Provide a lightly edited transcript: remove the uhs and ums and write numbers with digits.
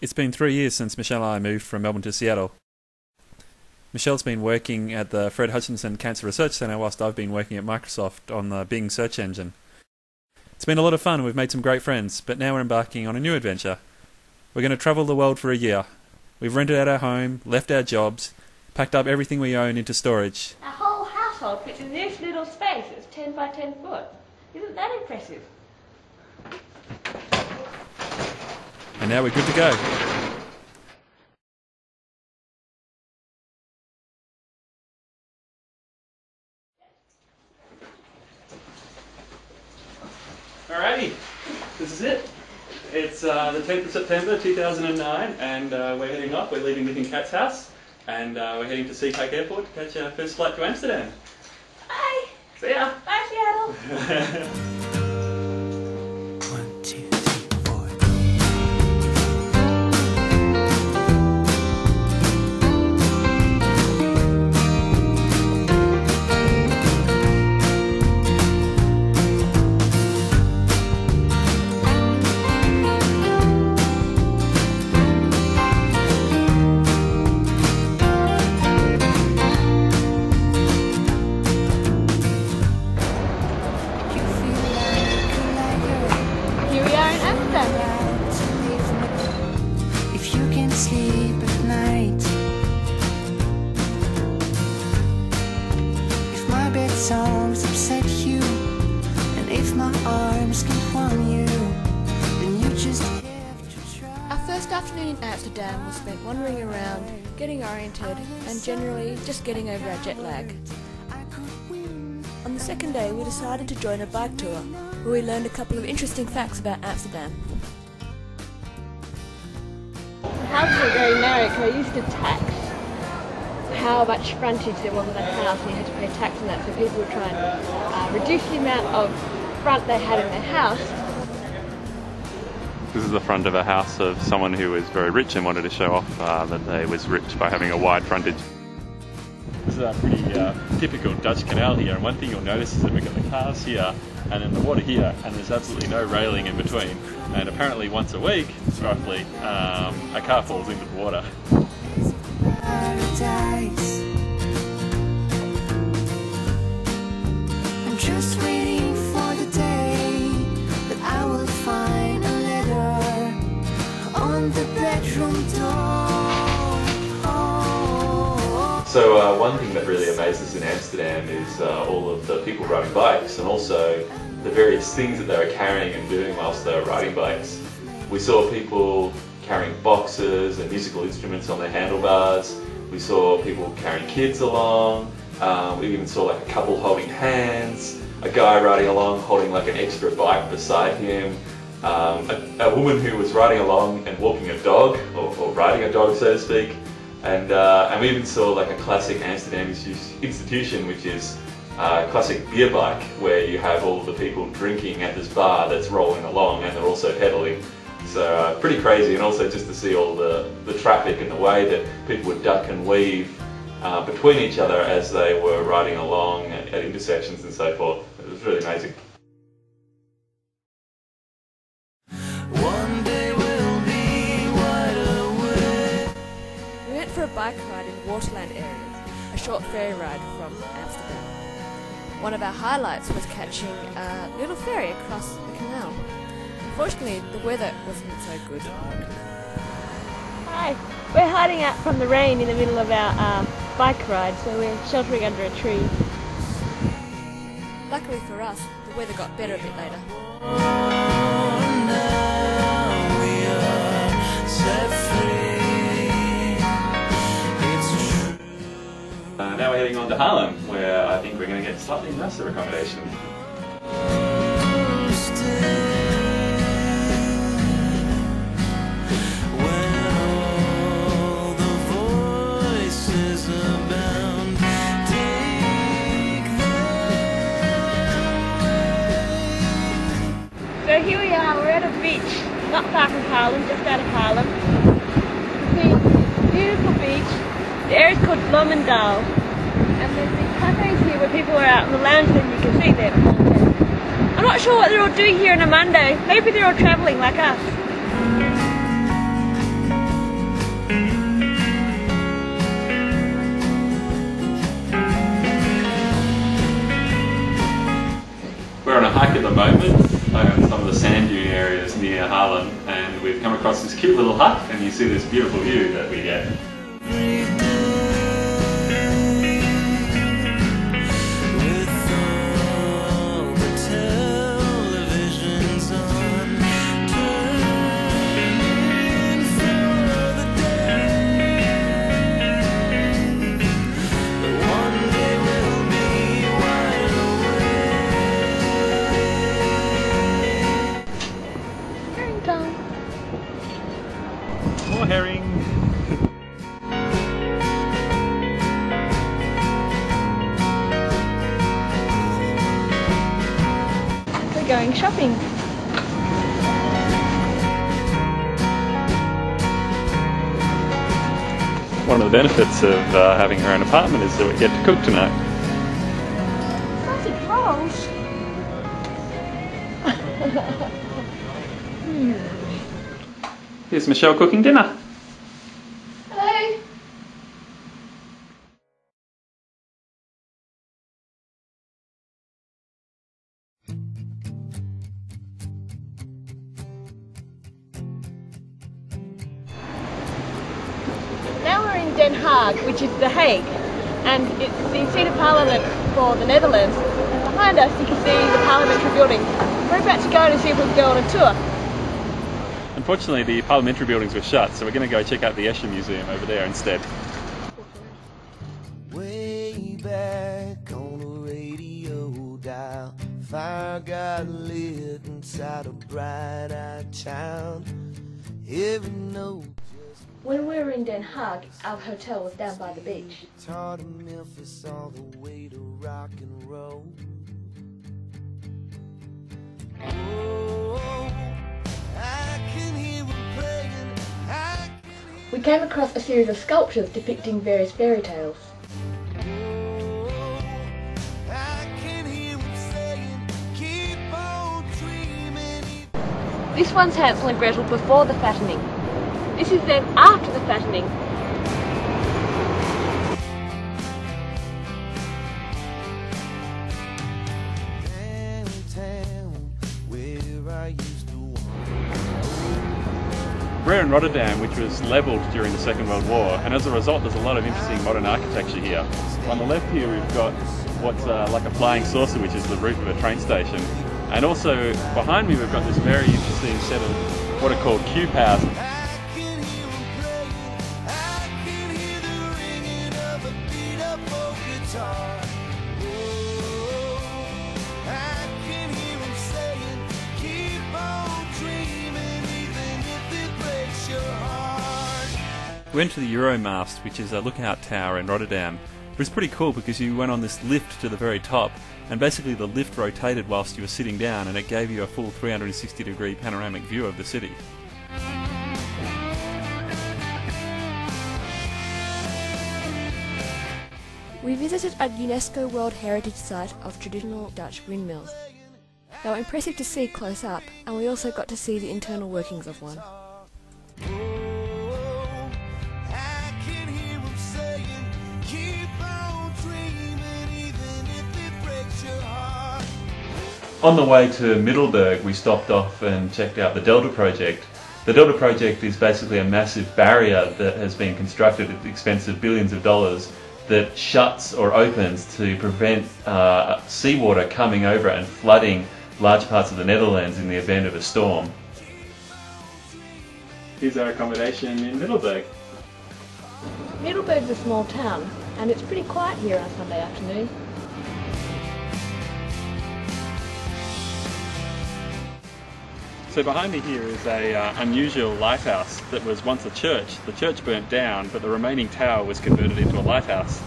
It's been 3 years since Michelle and I moved from Melbourne to Seattle. Michelle's been working at the Fred Hutchinson Cancer Research Centre whilst I've been working at Microsoft on the Bing search engine. It's been a lot of fun and we've made some great friends, but now we're embarking on a new adventure. We're going to travel the world for a year. We've rented out our home, left our jobs, packed up everything we own into storage. Our whole household fits in this little space. It's 10 by 10 foot. Isn't that impressive? And now we're good to go. Alrighty, this is it. It's the 10th of September 2009 and we're heading off. We're leaving Nick and Kat's house and we're heading to Seapack Airport to catch our first flight to Amsterdam. Bye! See ya! Bye, Seattle! If you can sleep at night, if my bed songs upset you, and if my arms can warm you, then you just have to try. Our first afternoon in Amsterdam was spent wandering around, getting oriented, and generally just getting over our jet lag. On the second day, we decided to join a bike tour, where we learned a couple of interesting facts about Amsterdam. The houses are very narrow because they used to tax how much frontage there was on that house, and you had to pay tax on that, so people would try and reduce the amount of front they had in their house. This is the front of a house of someone who was very rich and wanted to show off that they was rich by having a wide frontage. This is a pretty typical Dutch canal here, and one thing you'll notice is that we've got the cars here and then the water here, and there's absolutely no railing in between. And apparently once a week, roughly, a car falls into the water. Paradise. I'm just waiting for the day that I will find a letter on the bedroom door. So one thing that really amazes in Amsterdam is all of the people riding bikes, and also the various things that they were carrying and doing whilst they were riding bikes. We saw people carrying boxes and musical instruments on their handlebars. We saw people carrying kids along. We even saw like a couple holding hands, a guy riding along holding like an extra bike beside him, a woman who was riding along and walking a dog, or riding a dog so to speak. And we even saw like a classic Amsterdam institution, which is a classic beer bike, where you have all the people drinking at this bar that's rolling along and they're also pedaling. So pretty crazy, and also just to see all the traffic and the way that people would duck and weave between each other as they were riding along at intersections and so forth. It was really amazing. We went for a bike ride in waterland areas, a short ferry ride from Amsterdam. One of our highlights was catching a little ferry across the canal. Unfortunately, the weather wasn't so good. Hi, we're hiding out from the rain in the middle of our bike ride, so we're sheltering under a tree. Luckily for us, the weather got better a bit later. Now we're heading on to Haarlem, where I think we're going to get slightly nicer accommodation. So here we are, we're at a beach, not far from Haarlem, just out of Haarlem. You can see beautiful beach. The area is called Bloemendal, and there's these cafes here where people are out on the lounge and you can see them. I'm not sure what they're all doing here on a Monday. Maybe they're all travelling like us. sand dune areas near Harlem, and we've come across this cute little hut, and you see this beautiful view that we get. More herring. We're going shopping. One of the benefits of having our own apartment is that we get to cook tonight. Sausage rolls. Here's Michelle cooking dinner. Hello. Now we're in Den Haag, which is The Hague, and it's the seat of parliament for the Netherlands. Behind us you can see the parliamentary building. We're about to go to see if we can go on a tour. Unfortunately, the parliamentary buildings were shut, so we're going to go check out the Escher Museum over there instead. Way back on a radio dial, fire got lit inside a bright-eyed town. Every note. When we were in Den Haag, our hotel was down by the beach. Taught Memphis all the way to rock and roll. Oh, I can hear them playing. I can hear. We came across a series of sculptures depicting various fairy tales. Oh, I can hear them saying, keep on dreaming. This one's Hansel and Gretel before the fattening. This is them after the fattening. Downtown, where I used to walk. We're in Rotterdam, which was levelled during the Second World War, and as a result there's a lot of interesting modern architecture here. On the left here we've got what's like a flying saucer, which is the roof of a train station, and also behind me we've got this very interesting set of what are called cube houses. I can hear them playing. I can hear the ringing of a beat-up old guitar. Oh, I can hear them saying, keep on dreaming, even if it breaks your heart. We went to the Euromast, which is a lookout tower in Rotterdam. It was pretty cool because you went on this lift to the very top, and basically the lift rotated whilst you were sitting down, and it gave you a full 360-degree panoramic view of the city. We visited a UNESCO World Heritage Site of traditional Dutch windmills. They were impressive to see close up, and we also got to see the internal workings of one. I can hear them saying, keep on dreaming, even if it breaks your heart. On the way to Middelburg, we stopped off and checked out the Delta Project. The Delta Project is basically a massive barrier that has been constructed at the expense of billions of dollars that shuts or opens to prevent seawater coming over and flooding large parts of the Netherlands in the event of a storm. Here's our accommodation in Middelburg. Middelburg's a small town, and it's pretty quiet here on a Sunday afternoon. So behind me here is a unusual lighthouse that was once a church. The church burnt down, but the remaining tower was converted into a lighthouse.